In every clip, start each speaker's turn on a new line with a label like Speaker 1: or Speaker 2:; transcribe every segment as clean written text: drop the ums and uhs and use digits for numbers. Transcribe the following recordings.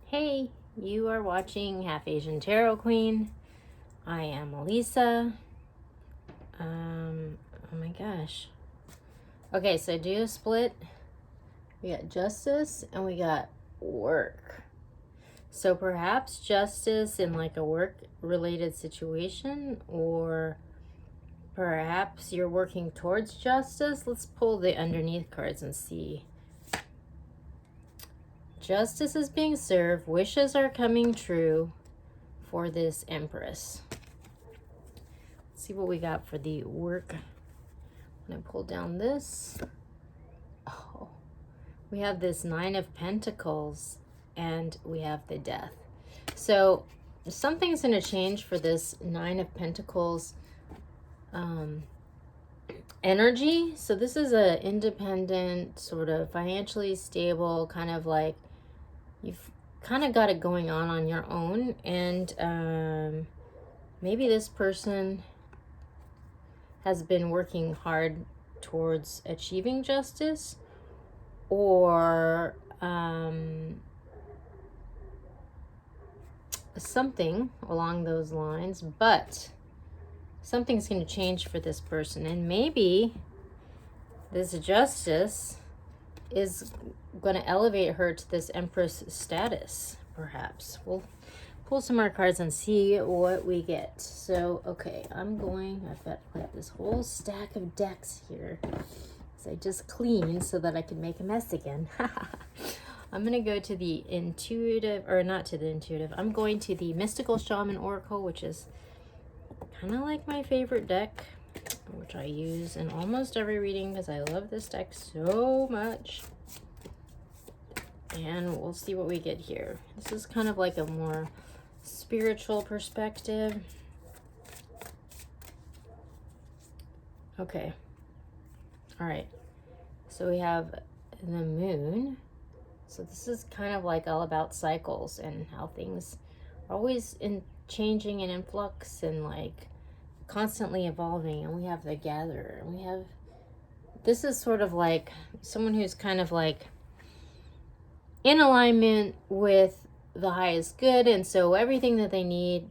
Speaker 1: Hey, you are watching Half Asian Tarot Queen. I am Elisa. Oh my gosh. Okay, so do a split. We got justice and we got work. So perhaps justice in like a work-related situation, or perhaps you're working towards justice. Let's pull the underneath cards and see. Justice is being served. Wishes are coming true for this Empress. Let's see what we got for the work. I'm going to pull down this. Oh, we have this Nine of Pentacles and we have the Death. So something's going to change for this Nine of Pentacles energy. So this is a independent, sort of financially stable, kind of like you've kind of got it going on your own. And maybe this person has been working hard towards achieving justice, or something along those lines, but something's going to change for this person, and maybe this justice is going to elevate her to this Empress status. Perhaps we'll pull some more cards and see what we get. So, okay, I've got like this whole stack of decks here. So I just cleaned so that I can make a mess again. I'm going to go to the intuitive, or not to the intuitive. I'm going to the Mystical Shaman Oracle, which is kind of like my favorite deck, which I use in almost every reading because I love this deck so much. And we'll see what we get here. This is kind of like a more spiritual perspective. Okay. All right. So we have the moon. So this is kind of like all about cycles and how things are always changing and in flux and like constantly evolving. And we have the gatherer. And this is sort of like someone who's kind of like in alignment with the highest good, and so everything that they need,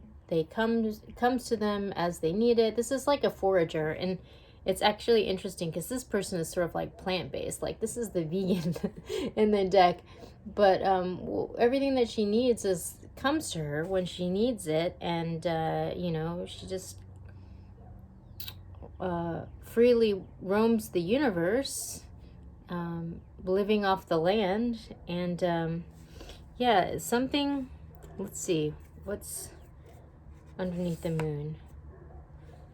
Speaker 1: comes to them as they need it. This is like a forager, and it's actually interesting because this person is sort of like plant-based. Like this is the vegan in the deck, but everything that she needs comes to her when she needs it, and she just freely roams the universe, living off the land. And yeah, something, let's see, what's underneath the moon?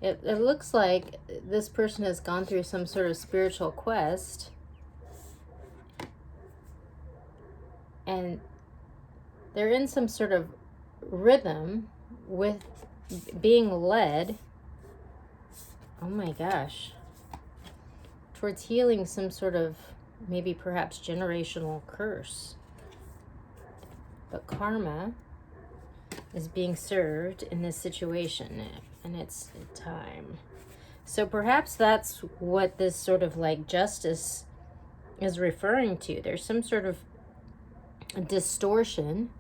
Speaker 1: It looks like this person has gone through some sort of spiritual quest, and they're in some sort of rhythm with being led, oh my gosh, towards healing some sort of maybe perhaps generational curse. But karma is being served in this situation, and it's time. So perhaps that's what this sort of like justice is referring to. There's some sort of distortion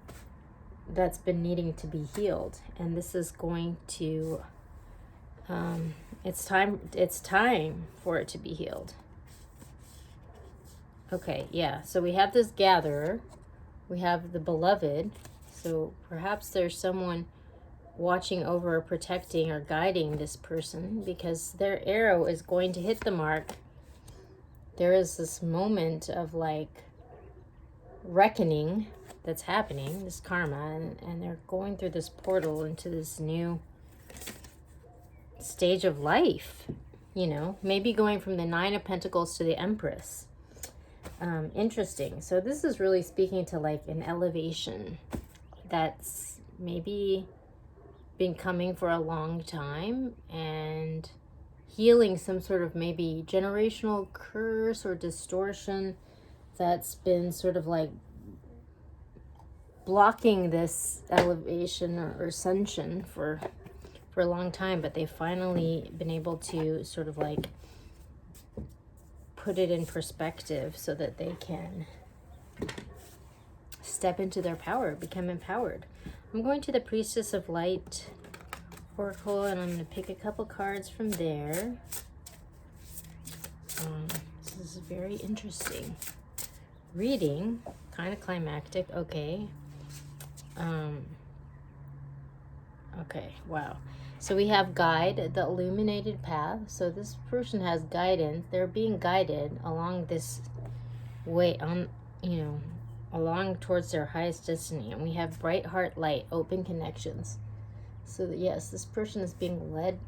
Speaker 1: that's been needing to be healed, and this is going to it's time for it to be healed. Okay, yeah, so we have this gatherer, we have the beloved. So perhaps there's someone watching over, protecting, or guiding this person, because their arrow is going to hit the mark. There is this moment of like reckoning that's happening, this karma, and they're going through this portal into this new stage of life, maybe going from the Nine of Pentacles to the Empress. Interesting. So this is really speaking to like an elevation that's maybe been coming for a long time, and healing some sort of maybe generational curse or distortion that's been sort of like blocking this elevation or ascension for a long time, but they've finally been able to sort of like put it in perspective so that they can step into their power, become empowered. I'm going to the Priestess of Light Oracle, and I'm going to pick a couple cards from there. This is very interesting. Reading, kind of climactic. Okay. Okay, wow. So we have guide, the illuminated path. So this person has guidance. They're being guided along this way, on, you know, along towards their highest destiny. And we have bright heart light, open connections. So that, yes, this person is being led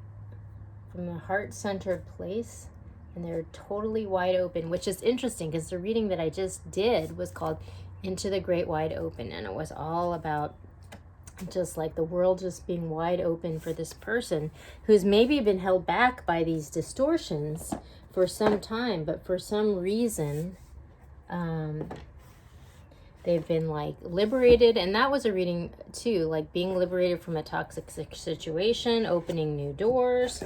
Speaker 1: from a heart-centered place, and they're totally wide open, which is interesting because the reading that I just did was called Into the Great Wide Open, and it was all about just like the world just being wide open for this person who's maybe been held back by these distortions for some time, but for some reason they've been like liberated. And that was a reading too, like being liberated from a toxic situation, opening new doors.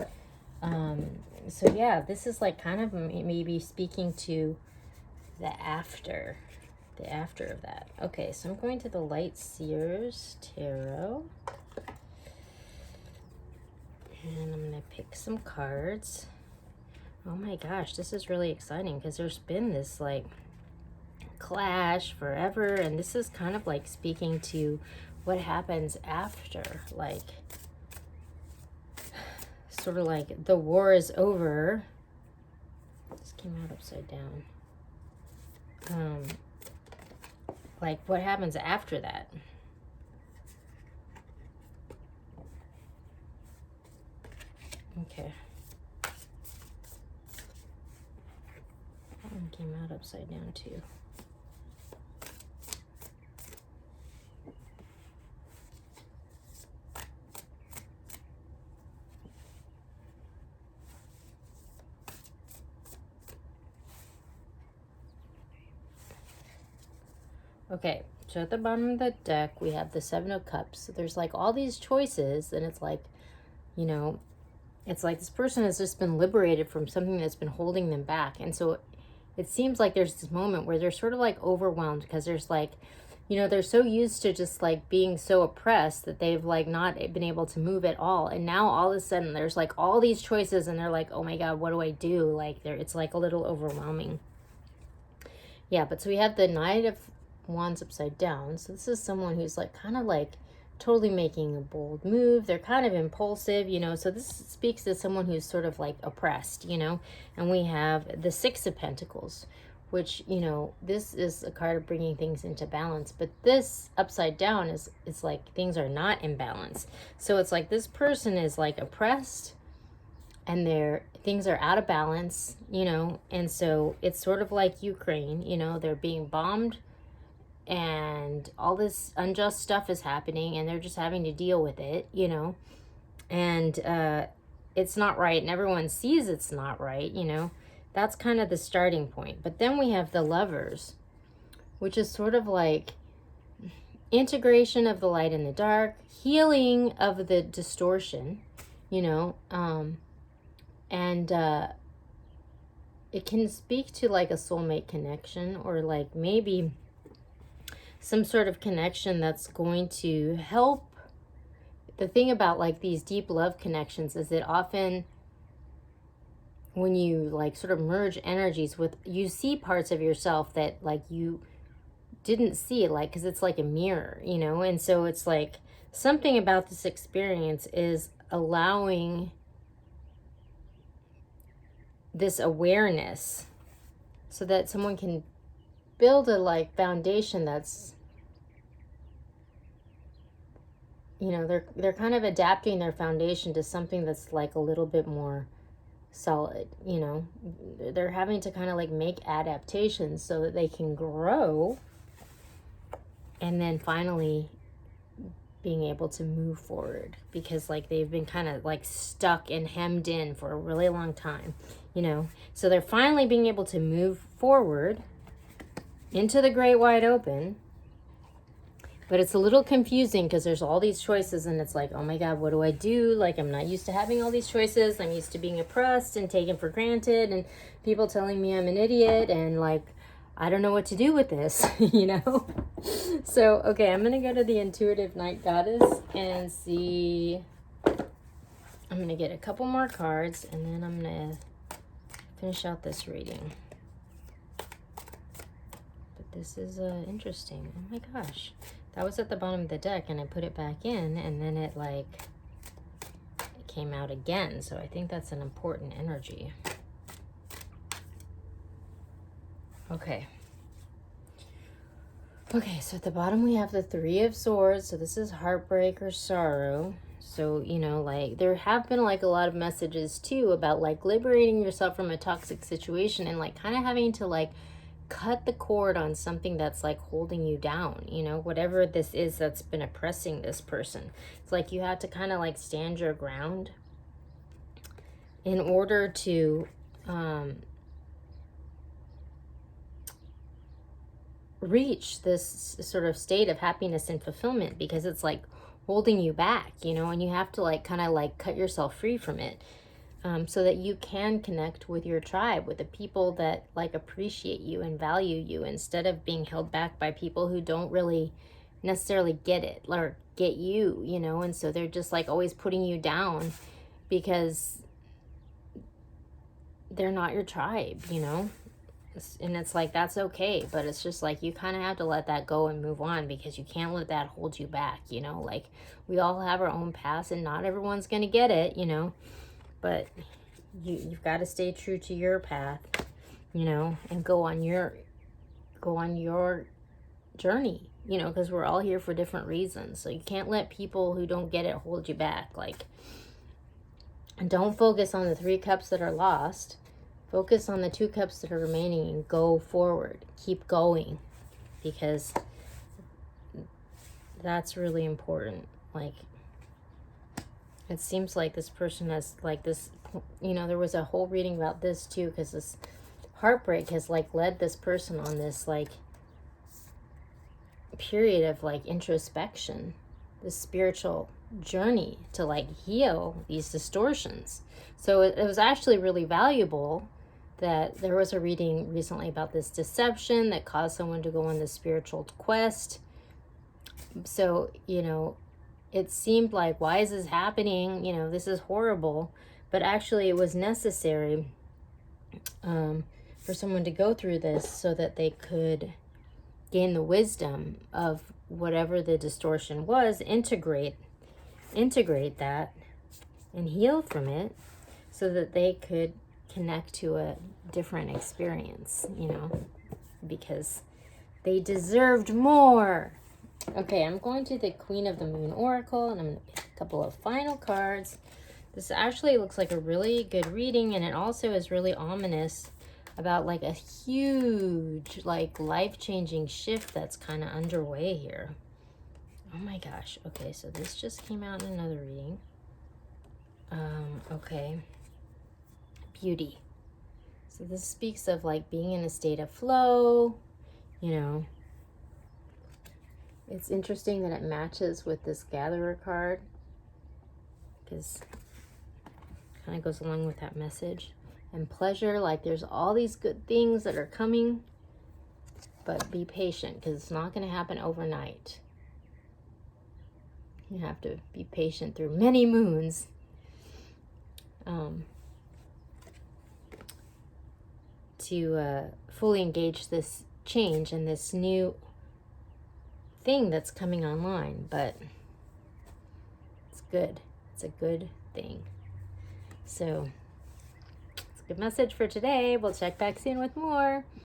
Speaker 1: So yeah, this is like kind of maybe speaking to the after of that. Okay, so I'm going to the Light Seers Tarot, and I'm gonna pick some cards. Oh my gosh, this is really exciting because there's been this like clash forever, and this is kind of like speaking to what happens after, like sort of like the war is over. This came out upside down. Like what happens after that? Okay. That one came out upside down too. Okay, so at the bottom of the deck, we have the Seven of Cups. So there's like all these choices, and it's like, you know, it's like this person has just been liberated from something that's been holding them back. And so it seems like there's this moment where they're sort of like overwhelmed because there's like, you know, they're so used to just like being so oppressed that they've like not been able to move at all. And now all of a sudden there's like all these choices, and they're like, oh my God, what do I do? Like it's like a little overwhelming. Yeah, but so we have the Knight of Wands upside down. So this is someone who's like kind of like totally making a bold move. They're kind of impulsive, you know, so this speaks to someone who's sort of like oppressed, you know. And we have the Six of Pentacles, which, you know, this is a card of bringing things into balance, but this upside down is like things are not in balance. So it's like this person is like oppressed, and things are out of balance, you know. And so it's sort of like Ukraine, you know, they're being bombed, and all this unjust stuff is happening, and they're just having to deal with it, you know. And it's not right, and everyone sees it's not right, you know. That's kind of the starting point. But then we have the Lovers, which is sort of like integration of the light and the dark, healing of the distortion, you know. And it can speak to like a soulmate connection, or like maybe some sort of connection that's going to help. The thing about like these deep love connections is that often when you like sort of merge energies with, you see parts of yourself that like you didn't see, like, because it's like a mirror, you know. And so it's like something about this experience is allowing this awareness so that someone can build a like foundation that's, you know, they're kind of adapting their foundation to something that's like a little bit more solid, you know. They're having to kind of like make adaptations so that they can grow, and then finally being able to move forward, because like they've been kind of like stuck and hemmed in for a really long time, you know. So they're finally being able to move forward into the great wide open. But it's a little confusing because there's all these choices, and it's like, oh my God, what do I do? Like, I'm not used to having all these choices. I'm used to being oppressed and taken for granted, and people telling me I'm an idiot, and like I don't know what to do with this, you know? So, okay, I'm going to go to the Intuitive Night Goddess and see. I'm going to get a couple more cards, and then I'm going to finish out this reading. But this is interesting. Oh my gosh. That was at the bottom of the deck, and I put it back in, and then it came out again. So I think that's an important energy. Okay. Okay, so at the bottom we have the Three of Swords. So this is heartbreak or sorrow. So, you know, like there have been like a lot of messages too about like liberating yourself from a toxic situation and like kind of having to like cut the cord on something that's like holding you down, you know, whatever this is that's been oppressing this person. It's like you have to kind of like stand your ground in order to reach this sort of state of happiness and fulfillment, because it's like holding you back, you know, and you have to like kind of like cut yourself free from it, so that you can connect with your tribe, with the people that like appreciate you and value you, instead of being held back by people who don't really necessarily get it or get you, you know, and so they're just like always putting you down because they're not your tribe, you know. And it's like, that's okay, but it's just like you kind of have to let that go and move on, because you can't let that hold you back, you know. Like we all have our own paths and not everyone's gonna get it, you know, but you've got to stay true to your path, you know, and go on your journey, you know, because we're all here for different reasons. So you can't let people who don't get it hold you back. Like, and don't focus on the 3 cups that are lost. Focus on the 2 cups that are remaining and go forward. Keep going, because that's really important. Like, it seems like this person has like this, you know, there was a whole reading about this too, because this heartbreak has like led this person on this like period of like introspection, this spiritual journey to like heal these distortions. So it was actually really valuable that there was a reading recently about this deception that caused someone to go on this spiritual quest. So, you know, it seemed like, why is this happening? You know, this is horrible. But actually it was necessary for someone to go through this so that they could gain the wisdom of whatever the distortion was, integrate that and heal from it, so that they could connect to a different experience, you know, because they deserved more. Okay, I'm going to the Queen of the Moon Oracle, and I'm going to pick a couple of final cards. This actually looks like a really good reading, and it also is really ominous about like a huge, like life-changing shift that's kind of underway here. Oh my gosh. Okay, so this just came out in another reading. Okay. Beauty. So this speaks of like being in a state of flow, you know. It's interesting that it matches with this Gatherer card, because it kind of goes along with that message. And pleasure, like there's all these good things that are coming, but be patient, because it's not going to happen overnight. You have to be patient through many moons. To fully engage this change and this new thing that's coming online. But it's good. It's a good thing. So it's a good message for today. We'll check back soon with more.